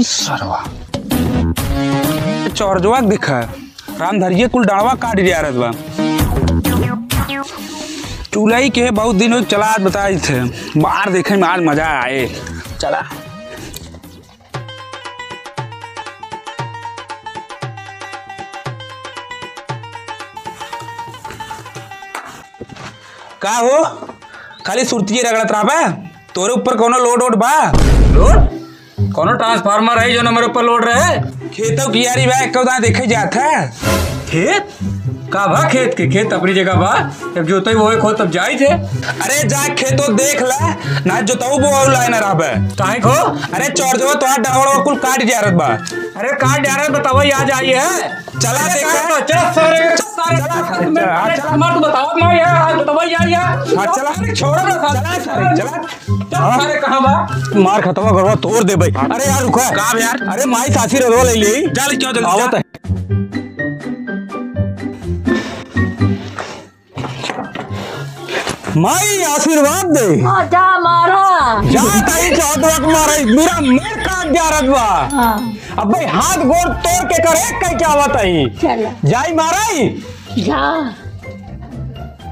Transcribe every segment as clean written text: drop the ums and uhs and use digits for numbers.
सरवा चौरजवा दिखा राम धरिए कुल डावा काट दिया रहा बा चूल्हा के बहुत दिन चला बताई थे बाहर देखे में आज मजा आए चला का हो खाली सुरती रगड़त रहा बा तोरे ऊपर कोनो लोड वोड बा लोड कोनो ट्रांसफार्मर है जो नंबर ऊपर लोड रहे खेतों की यारी बा एक देखे जाता है खेत का बा खेत अपनी जगह बा जब जोतई वो खो तब जाई थे अरे जा खेतो देख ला ना जोताऊ वो लाइन रहबे काहे को अरे चौरजवा तो डगड़वा कुल काट जारत बा अरे काट जारत बताओ आज आई है चला देखा चल सारे मार तू बताओ ना ये आज बताओ आई है हां चला छोड़ ना चला सारे कहां बा मार खतवा करवा तोड़ दे भाई अरे यार रुको का यार अरे माई सासी रदवा ले ले चल क्यों जल्दी आवत है माई आशीर्वाद दे जा मारा जा ताई चौदवा मारा मेरा मेर काट जा रहा बा अब भाई हाथ गोड़ तोड़ के करे कई क्या बात है चल जाई माराई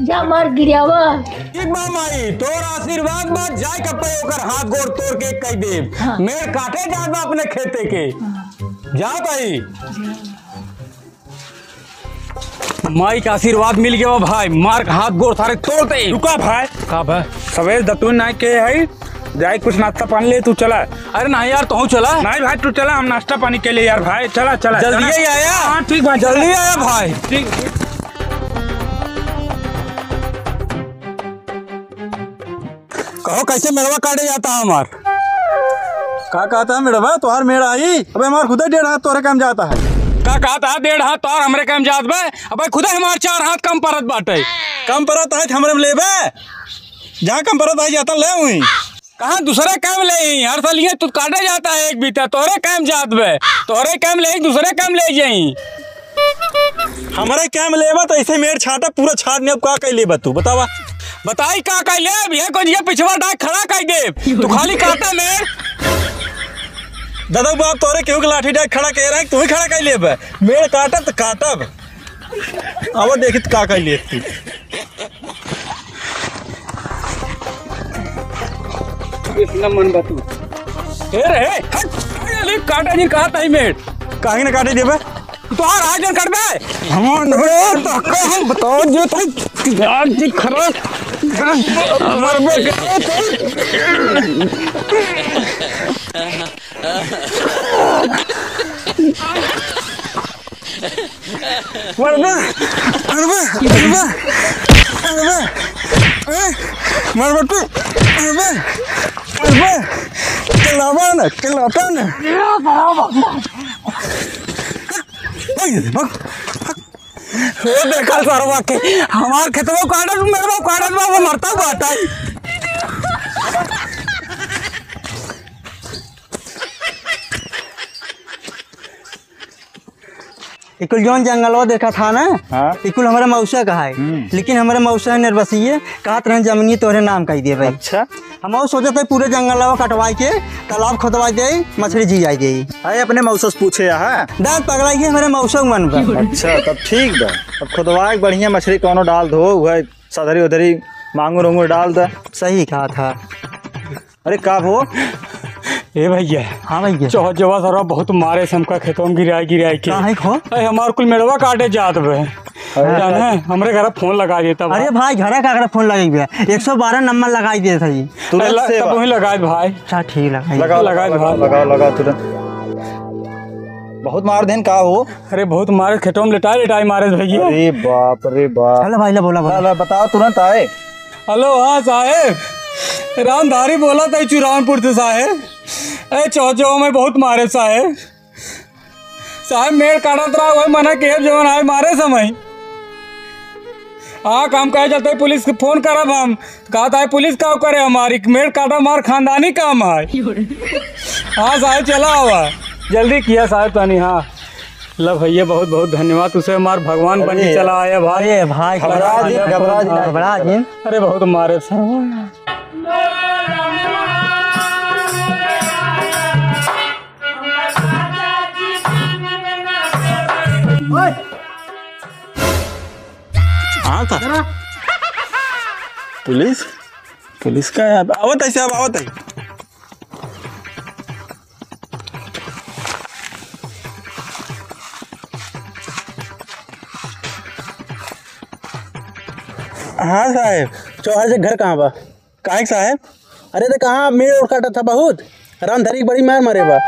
जा मार गिरावा ठीक बा माई तोर आशीर्वाद बा जाय कपे ओकर हाथ गोड़ तोड़ के कई दे मेर काटे जा बा अपने खेते के जा ताई माई का आशीर्वाद मिल गया भाई मार हाथ गोड़ सारे तोड़ते ही रुका भाई का भाई सवेर दतुन ना के है जाए कुछ नाश्ता पानी ले तू चला अरे नहीं यार तू चला नहीं भाई तू चला हम नाश्ता पानी के लिए यार भाई चला चला जल्दी ही आया हाँ ठीक भाई जल्दी आया भाई ठीक कहो कैसे मेड़वा काटे जाता है हमार का कहता है मेड़वा तोहार मेड़ आई अबे हमार खुदा 1.5 हाथ तोरे काम जाता है का कहता है 1.5 हाथ और हमरे काम जात बे अबे खुदा हमार 4 हाथ कम परत बाटे कम परत है हमरे में लेबे जहाँ कम परत आई जाता ले हुई कहाँ दूसरे काम ले हर साल ये तू काटे जाता है एक बीता तोरे काम जात बे तोरे काम ले दूसरे काम ले जाई हमारे काम लेबा तो ऐसे मेड़ छाटा पूरा छाट ने अब का कह लेबा तू बतावा बताई का कह ले ये को ये पिछवा डाक खड़ा कर दे तू खाली काटा मेड़ दादा बाप तोरे केहू के लाठी डाक खड़ा कह रहा है तू ही खड़ा कर लेबे मेड़ काटब तो काटब अब देखित का कह ले तू इतना मन बतू रे हट काटा नहीं कहा था मेड़ काहे ना काटे देबे तो हर आज कर दे हम बताओ जो तो यार जी खराब मर बे देखा सारा के हमार खेतवा काटत मेरा काटत वो मरता हुआ आता है इकुल जौन जंगलवा देखा था ना हाँ? इकुल हमारा मौसा का है लेकिन हमारे मौसा निर्वसीय कहत रहे जमीनी तोहरे नाम कह दिए भाई अच्छा हम सोचते पूरे जंगलवा कटवाई के तालाब खोदवाई दे मछली जी जाई दे अरे अपने मौसा से पूछे है दांत पकड़ाई के हमारे मौसा मन पर अच्छा तब ठीक बा अब खुदवा बढ़िया मछली कोनो डाल दो वह सदरी उधरी मांगूर उंगूर डाल दे सही कहा था अरे का वो ए भैया हाँ भैया चौहजवा सारा बहुत मारे समका खेतों में गिराई के कहाँ खो अरे हमार कुल मेड़वा काटे जात बे जाने हमरे घर फोन लगा देता अरे भाई घर का फोन लगे गया 112 नंबर लगाई दिए था जी तुरंत से वही लगाए भाई अच्छा ठीक लगा लगा तुरंत बहुत मार देन का हो अरे बहुत मारे खेतों में लिटाई मारे भैया अरे बाप चलो भाई बोला बताओ तुरंत आए हेलो हाँ साहेब रामधारी बोला था चुरानपुर से साहेब अरे चौचो में बहुत मारे साहेब मेड़ काटत रहा वही मना के जवन आए मारे समय हाँ काम कहे चलते पुलिस के फोन करब हम कहा था पुलिस का करे हमारी मेड़ काटा मार खानदानी काम है हाँ साहेब चला हुआ जल्दी किया साहेब तानी हाँ लो भैया बहुत बहुत धन्यवाद तुझे हमार भगवान बन के चला आया भाई भाई घबरा अरे बहुत मारे साहब हाँ था पुलिस पुलिस का है आवत है साहब आवत है हाँ साहब चौहान से घर कहाँ बा? काहे साहब अरे तो कहाँ मेड़ और काटा था बहुत रामधरी बड़ी मार मारे बा।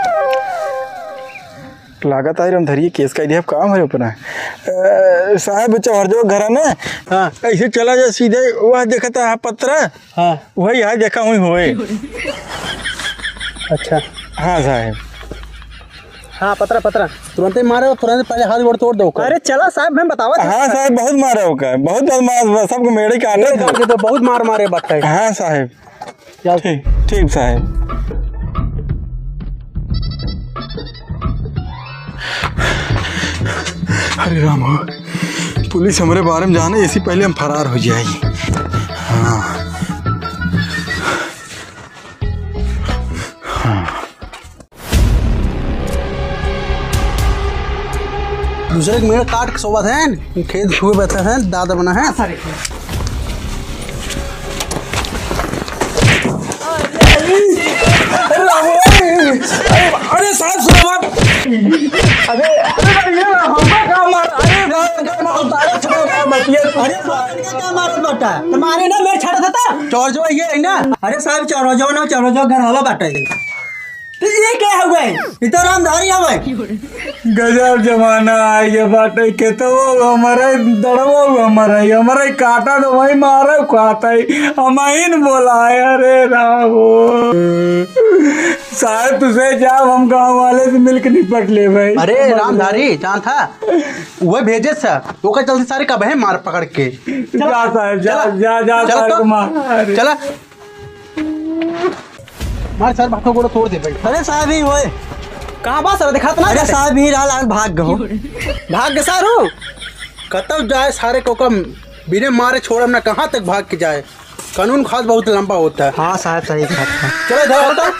लागत है रामधरी केस का idea काम है ऊपर साहब चौहर जो घर है ना हाँ ऐसे चला जा सीधे वह देखा था पत्रा हाँ वही यहाँ देखा हुई होए अच्छा हाँ साहब हाँ पतरा पतरा तुरंत ही मारे तुरंत पहले हाथ गोड़ तोड़ दो। अरे चला साहब मैं बतावा हाँ साहब बहुत मारा होगा बहुत बदमाश सबको मेरे काटे थे। तो बहुत मार मारे बात है। हाँ साहब चल ठीक ठीक साहब अरे राम हो पुलिस हमारे बारे में जाने इससे पहले हम फरार हो जाएगी। हाँ दूसरे के मेड़ काट के सोबत है खेत छुए बैठे हैं दादा बना है। अरे साहब सुनो बात तुम्हारे ना मैं छड़ा था चौर जो ये है ना अरे साहब चौरो घर हवा बाटा तो ये क्या हुआ ये तो रामधारी हवा गजब जमाना है ये बात है के तो हमारे दड़वो हमारे काटा तो वही मारे खाता है हमाइन बोला है अरे रामो साहब तुझे जाओ हम गांव वाले से मिलकर निपट ले भाई। अरे रामधारी जहाँ था वह भेजे था तो का जल्दी सारे कब है मार पकड़ के जा साहब जा जा जा चला मार चला मार सर बातों को तोड़ दे भाई। अरे साहब ही होए कहाँ बात सर दिखाता ना अरे साहब ही राल भाग गो भाग के सारू कतब जाए सारे को कम बिना मारे छोड़म ना कहाँ तक भाग के जाए कानून खास बहुत लंबा होता है। हाँ साहब सही बात है चलो जाओ